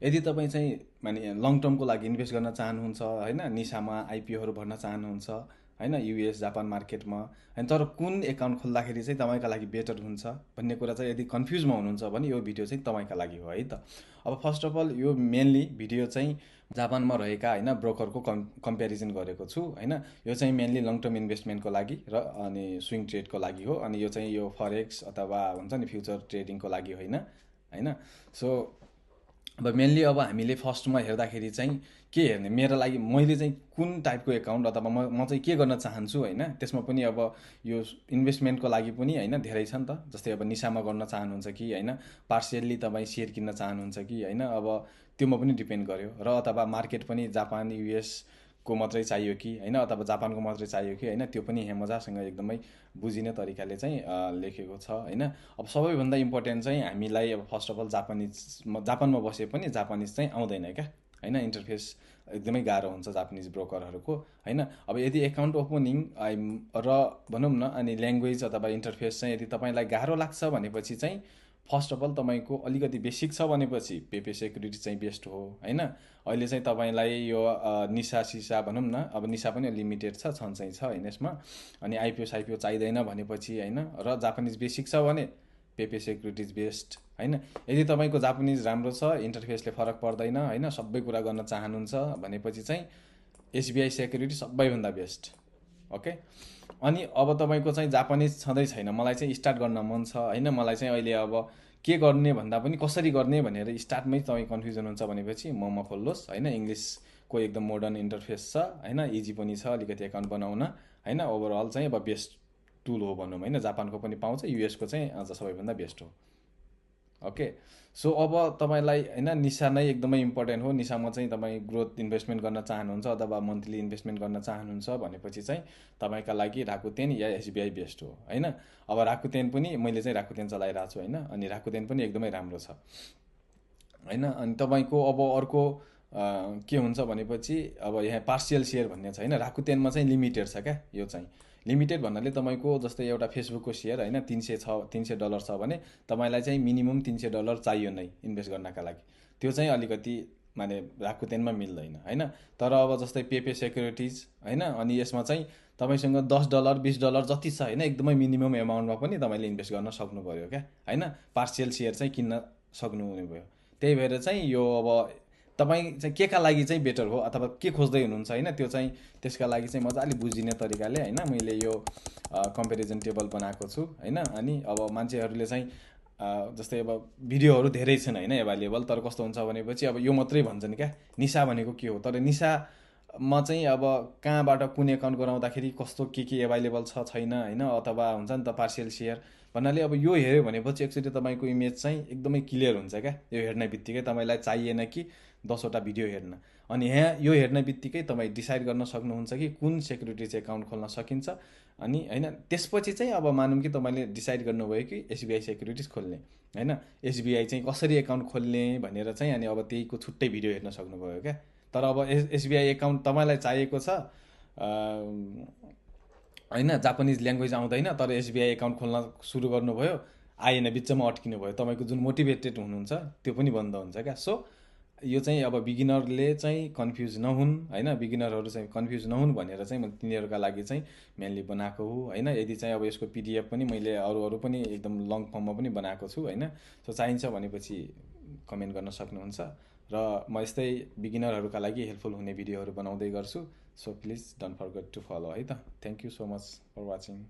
यदि तपाईँ चाहिँ माने लङ टर्मको लागि इन्भेस्ट गर्न चाहनुहुन्छ होइन, निसामा आइपिओहरू भर्न चाहनुहुन्छ होइन, युएस जापान मार्केटमा होइन, तर कुन एकाउन्ट खोल्दाखेरि चाहिँ तपाईँका लागि बेटर हुन्छ भन्ने कुरा चाहिँ यदि कन्फ्युजमा हुनुहुन्छ भने यो भिडियो चाहिँ तपाईँका लागि हो है त। अब फर्स्ट अफ अल यो मेनली भिडियो चाहिँ जापानमा रहेका होइन ब्रोकरको कम्पेरिजन गरेको छु होइन। यो चाहिँ मेनली लङ टर्म इन्भेस्टमेन्टको लागि र अनि स्विङ ट्रेडको लागि हो। अनि यो चाहिँ यो फरेक्स अथवा हुन्छ नि फ्युचर ट्रेडिङको लागि होइन होइन। सो अब मेनली अब हामीले फर्स्टमा हेर्दाखेरि चाहिँ के हेर्ने, मेरो लागि मैले चाहिँ कुन टाइपको एकाउन्ट अथवा म चाहिँ के गर्न चाहन्छु होइन, त्यसमा पनि अब यो इन्भेस्टमेन्टको लागि पनि होइन धेरै छ नि त। जस्तै अब निसामा गर्न चाहनुहुन्छ कि होइन, पार्सियल्ली तपाईँ सेयर किन्न चाहनुहुन्छ कि होइन, अब त्योमा पनि डिपेन्ड गर्यो। र अथवा मार्केट पनि जापान युएस को मात्रै चाहियो कि होइन, अथवा जापानको मात्रै चाहियो कि होइन, त्यो पनि यहाँ मजासँग एकदमै बुझिने तरिकाले चाहिँ लेखेको छ होइन। अब सबैभन्दा इम्पोर्टेन्ट चाहिँ हामीलाई अब फर्स्ट अफ अल जापानमा बसे पनि जापानिज चाहिँ आउँदैन क्या होइन। इन्टरफेस एकदमै गाह्रो हुन्छ जापानिज ब्रोकरहरूको होइन। अब यदि एकाउन्ट ओपनिङ र भनौँ न अनि ल्याङ्ग्वेज अथवा इन्टरफेस चाहिँ यदि तपाईँलाई गाह्रो लाग्छ भनेपछि चाहिँ फर्स्ट अफ अल तपाईँको अलिकति बेसिक छ भनेपछि पेपे सेक्युरिटी चाहिँ बेस्ट हो होइन। अहिले चाहिँ तपाईँलाई यो निसा सिसा भनौँ न, अब निसा पनि लिमिटेड छन् चाहिँ छ होइन यसमा। अनि आइपिओ साइपिओ चाहिँदैन भनेपछि होइन, र जापानिज बेसिक छ भने पेपे सेक्युरिटिज बेस्ट होइन। यदि तपाईँको जापानिज राम्रो छ, इन्टरफेसले फरक पर्दैन होइन, सबै कुरा गर्न चाहनुहुन्छ भनेपछि चाहिँ एसबिआई सेक्युरिटी सबैभन्दा बेस्ट। ओके। अनि अब तपाईँको चाहिँ जापानिज छँदै छैन, मलाई चाहिँ स्टार्ट गर्न मन छ होइन, मलाई चाहिँ अहिले अब के गर्ने भन्दा पनि कसरी गर्ने भनेर स्टार्टमै तपाईँ कन्फ्युजन हुन्छ भनेपछि मोमो खोल्नुहोस् होइन। इङ्ग्लिसको एकदम मोडर्न इन्टरफेस छ होइन, इजी पनि छ अलिकति एकाउन्ट बनाउन होइन। ओभरअल चाहिँ अब बेस्ट टुल हो भनौँ होइन। जापानको पनि पाउँछ, युएसको चाहिँ अझ सबैभन्दा बेस्ट हो। ओके। सो अब तपाईँलाई होइन निसा नै एकदमै इम्पोर्टेन्ट हो। निसामा चाहिँ तपाईँ ग्रोथ इन्भेस्टमेन्ट गर्न चाहनुहुन्छ अथवा मन्थली इन्भेस्टमेन्ट गर्न चाहनुहुन्छ भनेपछि चाहिँ तपाईँका लागि राकुतेन या एसबिआई बेस्ट हो होइन। अब राकुतेन पनि मैले चाहिँ राकुतेन चलाइरहेको छु होइन, अनि राकुतेन पनि एकदमै राम्रो छ होइन। अनि तपाईँको अब अर्को के हुन्छ भनेपछि अब यहाँ पार्सियल सेयर भन्ने छ होइन, राकुतेनमा चाहिँ लिमिटेड छ क्या। यो चाहिँ लिमिटेड भन्नाले तपाईँको जस्तै एउटा फेसबुकको सेयर होइन $300 छ भने तपाईँलाई चाहिँ मिनिमम $300 चाहियो नै इन्भेस्ट गर्नका लागि। त्यो चाहिँ अलिकति माने राकुतेनमा मिल्दैन होइन। तर अब जस्तै पेपे सेक्युरिटिज होइन, अनि यसमा चाहिँ तपाईँसँग $10 $20 जति छ होइन, एकदमै मिनिमम एमाउन्टमा पनि तपाईँले इन्भेस्ट गर्न सक्नु पऱ्यो क्या होइन, पार्सियल सेयर चाहिँ किन्न सक्नुहुने भयो। त्यही भएर चाहिँ यो अब तपाईँ चाहिँ के का लागि चाहिँ बेटर हो अथवा के खोज्दै हुनुहुन्छ होइन, त्यो चाहिँ त्यसका लागि चाहिँ मजाले बुझिने तरिकाले होइन मैले यो कम्पेरिजन टेबल बनाएको छु होइन। अनि अब मान्छेहरूले चाहिँ जस्तै अब भिडियोहरू धेरै छन् होइन एभाइलेबल, तर कस्तो हुन्छ भनेपछि अब यो मात्रै भन्छन् क्या निसा भनेको के हो। तर निसामा चाहिँ अब कहाँबाट कुन एकाउन्ट गराउँदाखेरि कस्तो के एभाइलेबल छ छैन होइन, अथवा हुन्छ नि त पार्सियल सेयर भन्नाले अब यो हेऱ्यो भनेपछि एक्चुअली तपाईँको इमेज चाहिँ एकदमै क्लियर हुन्छ क्या। यो हेर्ने बित्तिकै तपाईँलाई चाहिएन कि 10वटा भिडियो हेर्न, अनि यहाँ यो हेर्ने बित्तिकै तपाईँ डिसाइड गर्न सक्नुहुन्छ कि कुन सेक्युरिटिज एकाउन्ट खोल्न सकिन्छ। अनि होइन त्यसपछि चाहिँ अब मानौँ कि तपाईँले डिसाइड गर्नुभयो कि एसबिआई सेक्युरिटिज खोल्ने होइन, एसबिआई चाहिँ कसरी एकाउन्ट खोल्ने भनेर चाहिँ, अनि अब त्यहीको छुट्टै भिडियो हेर्न सक्नुभयो क्या। तर अब एसबिआई एकाउन्ट तपाईँलाई चाहिएको छ होइन, जापानिज ल्याङ्ग्वेज आउँदैन, तर एसबिआई एकाउन्ट खोल्न सुरु गर्नुभयो, आएन, बिचमा अड्किनु भयो, तपाईँको जुन मोटिभेटेड हुनुहुन्छ त्यो पनि बन्द हुन्छ क्या। सो यो चाहिँ अब बिगिनरले चाहिँ कन्फ्युज नहुन् होइन, बिगिनरहरू चाहिँ कन्फ्युज नहुन् भनेर चाहिँ म तिनीहरूका लागि चाहिँ मेनली बनाएको हो होइन। यदि चाहिँ अब यसको पिडिएफ पनि मैले अरू पनि एकदम लङ फर्ममा पनि बनाएको छु होइन। सो चाहिन्छ भनेपछि कमेन्ट गर्न सक्नुहुन्छ, र म यस्तै बिगिनरहरूका लागि हेल्पफुल हुने भिडियोहरू बनाउँदै गर्छु। So please don't forget to follow है त। Thank you so much for watching.